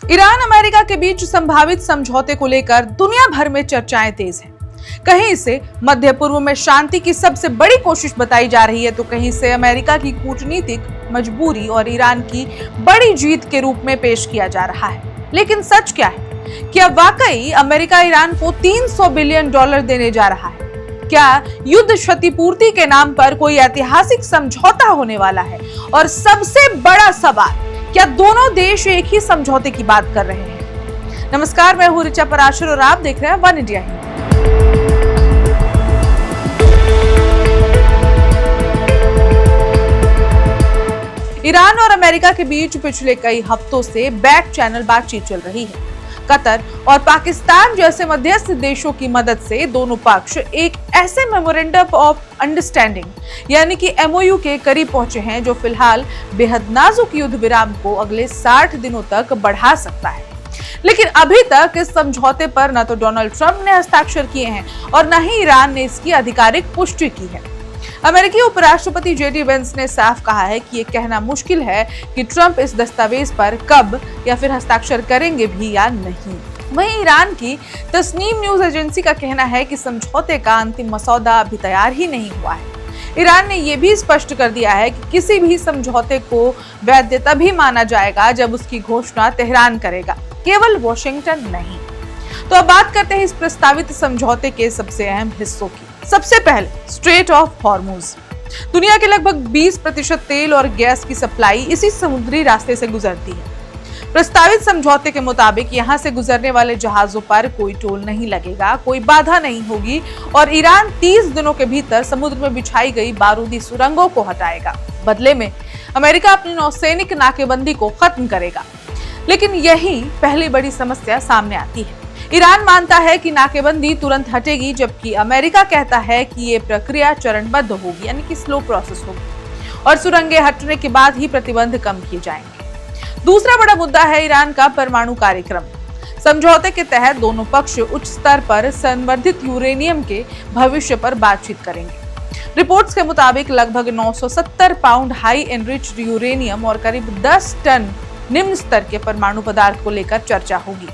Iran America के बीच संभावित समझौते को लेकर दुनिया भर में चर्चाएं तेज हैं। कहीं इसे मध्य पूर्व में शांति की सबसे बड़ी कोशिश बताई जा रही है, तो कहीं इसे अमेरिका की कूटनीतिक मजबूरी और ईरान की बड़ी जीत के रूप में पेश किया जा रहा है। लेकिन सच क्या है? क्या वाकई अमेरिका ईरान को $300 बिलियन देने जा रहा है? क्या युद्ध क्षतिपूर्ति के नाम पर कोई ऐतिहासिक समझौता होने वाला है? और सबसे बड़ा सवाल, क्या दोनों देश एक ही समझौते की बात कर रहे हैं? नमस्कार, मैं हूं ऋचा पराशर और आप देख रहे हैं वन इंडिया हिंदी। ईरान और अमेरिका के बीच पिछले कई हफ्तों से बैक चैनल बातचीत चल रही है। कतर और पाकिस्तान जैसे मध्यस्थ देशों की मदद से दोनों पक्ष एक ऐसे मेमोरेंडम ऑफ अंडरस्टैंडिंग यानी कि MOU के करीब पहुंचे हैं जो फिलहाल बेहद नाजुक युद्ध विराम को अगले 60 दिनों तक बढ़ा सकता है। लेकिन अभी तक इस समझौते पर न तो डोनाल्ड ट्रंप ने हस्ताक्षर किए हैं और न ही ईरान ने इसकी आधिकारिक पुष्टि की है। अमेरिकी उपराष्ट्रपति JD वेंस ने साफ कहा है कि ये कहना मुश्किल है कि ट्रंप इस दस्तावेज पर कब या फिर हस्ताक्षर करेंगे भी या नहीं। वहीं ईरान की तस्नीम न्यूज एजेंसी का कहना है कि समझौते का अंतिम मसौदा अभी तैयार ही नहीं हुआ है। ईरान ने यह भी स्पष्ट कर दिया है कि किसी भी समझौते को वैध तभी माना जाएगा जब उसकी घोषणा तेहरान करेगा, केवल वॉशिंगटन नहीं। तो अब बात करते हैं इस प्रस्तावित समझौते के सबसे अहम हिस्सों की। सबसे पहले स्ट्रेट ऑफ हॉर्मुज। दुनिया के लगभग 20% तेल और गैस की सप्लाई इसी समुद्री रास्ते से गुजरती है। प्रस्तावित समझौते के मुताबिक यहां से गुजरने वाले जहाजों पर कोई टोल नहीं लगेगा, कोई बाधा नहीं होगी और ईरान 30 दिनों के भीतर समुद्र में बिछाई गई बारूदी सुरंगों को हटाएगा। बदले में अमेरिका अपनी नौसैनिक नाकेबंदी को खत्म करेगा। लेकिन यही पहली बड़ी समस्या सामने आती है। ईरान मानता है कि नाकेबंदी तुरंत हटेगी, जबकि अमेरिका कहता है कि ये प्रक्रिया चरणबद्ध होगी, यानी कि स्लो प्रोसेस होगी और सुरंगें हटने के बाद ही प्रतिबंध कम किए जाएंगे। दूसरा बड़ा मुद्दा है ईरान का परमाणु कार्यक्रम। समझौते के तहत दोनों पक्ष उच्च स्तर पर संवर्धित यूरेनियम के भविष्य पर बातचीत करेंगे। रिपोर्ट्स के मुताबिक लगभग 970 पाउंड हाई एनरिच्ड यूरेनियम और करीब 10 टन निम्न स्तर के परमाणु पदार्थ को लेकर चर्चा होगी।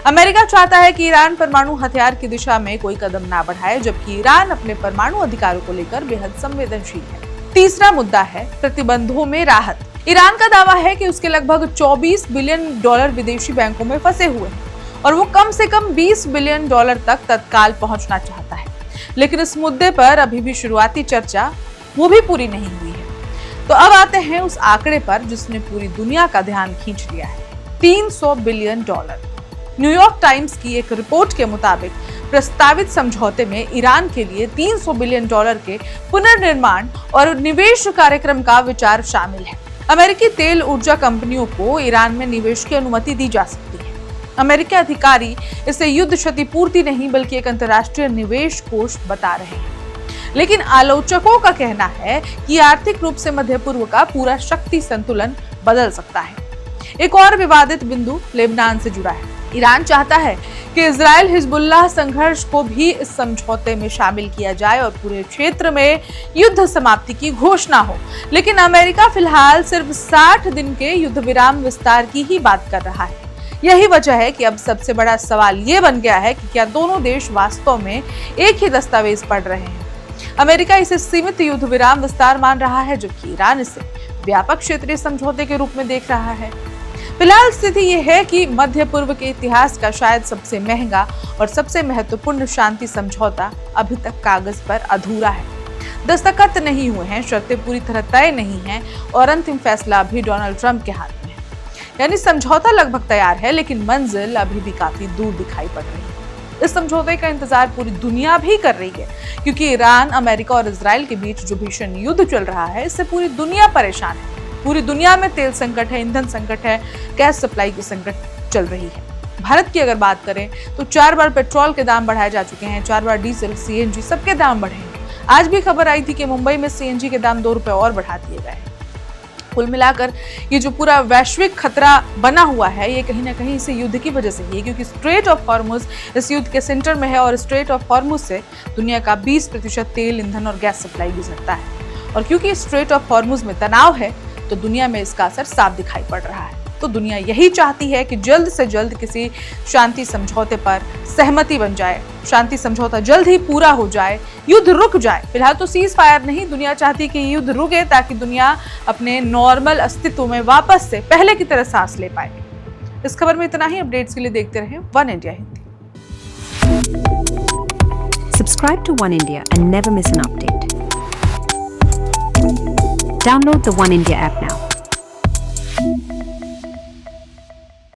अमेरिका चाहता है कि ईरान परमाणु हथियार की दिशा में कोई कदम ना बढ़ाए, जबकि ईरान अपने परमाणु अधिकारों को लेकर बेहद संवेदनशील है। तीसरा मुद्दा है प्रतिबंधों में राहत। ईरान का दावा है कि उसके लगभग $24 बिलियन विदेशी बैंकों में फंसे हुए हैं और वो कम से कम $20 बिलियन तक तत्काल पहुंचना चाहता है। लेकिन इस मुद्दे पर अभी भी शुरुआती चर्चा वो भी पूरी नहीं हुई है। तो अब आते हैं उस आंकड़े पर जिसने पूरी दुनिया का ध्यान खींच लिया है, $300 बिलियन। न्यूयॉर्क टाइम्स की एक रिपोर्ट के मुताबिक प्रस्तावित समझौते में ईरान के लिए $300 बिलियन के पुनर्निर्माण और निवेश कार्यक्रम का विचार शामिल है। अमेरिकी तेल ऊर्जा कंपनियों को ईरान में निवेश की अनुमति दी जा सकती है। अमेरिकी अधिकारी इसे युद्ध क्षतिपूर्ति नहीं बल्कि एक अंतर्राष्ट्रीय निवेश कोष बता रहे हैं। लेकिन आलोचकों का कहना है कि आर्थिक रूप से मध्य पूर्व का पूरा शक्ति संतुलन बदल सकता है। एक और विवादित बिंदु लेबनान से जुड़ा है। ईरान चाहता है कि इजराइल हिजबुल्लाह संघर्ष को भी इस समझौते में शामिल किया जाए और पूरे क्षेत्र में युद्ध समाप्ति की घोषणा हो। लेकिन अमेरिका फिलहाल सिर्फ 60 दिन के युद्ध विराम विस्तार की ही बात कर रहा है। यही वजह है कि अब सबसे बड़ा सवाल ये बन गया है कि क्या दोनों देश वास्तव में एक ही दस्तावेज पढ़ रहे हैं। अमेरिका इसे सीमित युद्ध विराम विस्तार मान रहा है, जबकि ईरान इसे व्यापक क्षेत्रीय समझौते के रूप में देख रहा है। फिलहाल स्थिति यह है कि मध्य पूर्व के इतिहास का शायद सबसे महंगा और सबसे महत्वपूर्ण शांति समझौता अभी तक कागज पर अधूरा है। दस्तखत नहीं हुए हैं, शर्तें पूरी तरह तय नहीं हैं और अंतिम फैसला अभी डोनाल्ड ट्रंप के हाथ में है। यानी समझौता लगभग तैयार है, लेकिन मंजिल अभी भी काफी दूर दिखाई पड़ रही है। इस समझौते का इंतजार पूरी दुनिया भी कर रही है, क्योंकि ईरान, अमेरिका और इजराइल के बीच जो भीषण युद्ध चल रहा है, इससे पूरी दुनिया परेशान है। पूरी दुनिया में तेल संकट है, ईंधन संकट है, गैस सप्लाई की संकट चल रही है। भारत की अगर बात करें तो 4 बार पेट्रोल के दाम बढ़ाए जा चुके हैं, 4 बार डीजल, CNG सबके दाम बढ़े हैं। आज भी खबर आई थी कि मुंबई में CNG के दाम ₹2 और बढ़ा दिए गए। कुल मिलाकर ये जो पूरा वैश्विक खतरा बना हुआ है, ये कहीं ना कहीं इसी युद्ध की वजह से ही है, क्योंकि स्ट्रेट ऑफ हॉर्मुज इस युद्ध के सेंटर में है और स्ट्रेट ऑफ हॉर्मुज से दुनिया का 20% तेल, ईंधन और गैस सप्लाई गुजरता है। और क्योंकि स्ट्रेट ऑफ हॉर्मुज में तनाव है, तो दुनिया में इसका असर साफ दिखाई पड़ रहा है। तो दुनिया यही चाहती है कि जल्द से जल्द किसी शांति समझौते पर सहमति बन जाए, शांति समझौता जल्द ही पूरा हो जाए, युद्ध रुक जाए। फिलहाल तो सीज फायर नहीं, दुनिया चाहती कि युद्ध रुके ताकि दुनिया अपने नॉर्मल अस्तित्व में वापस से पहले की तरह सांस ले पाए। इस खबर में इतना ही। अपडेट्स के लिए देखते रहें one India Hindi. Subscribe to One India and never miss an update. Download the One India app now.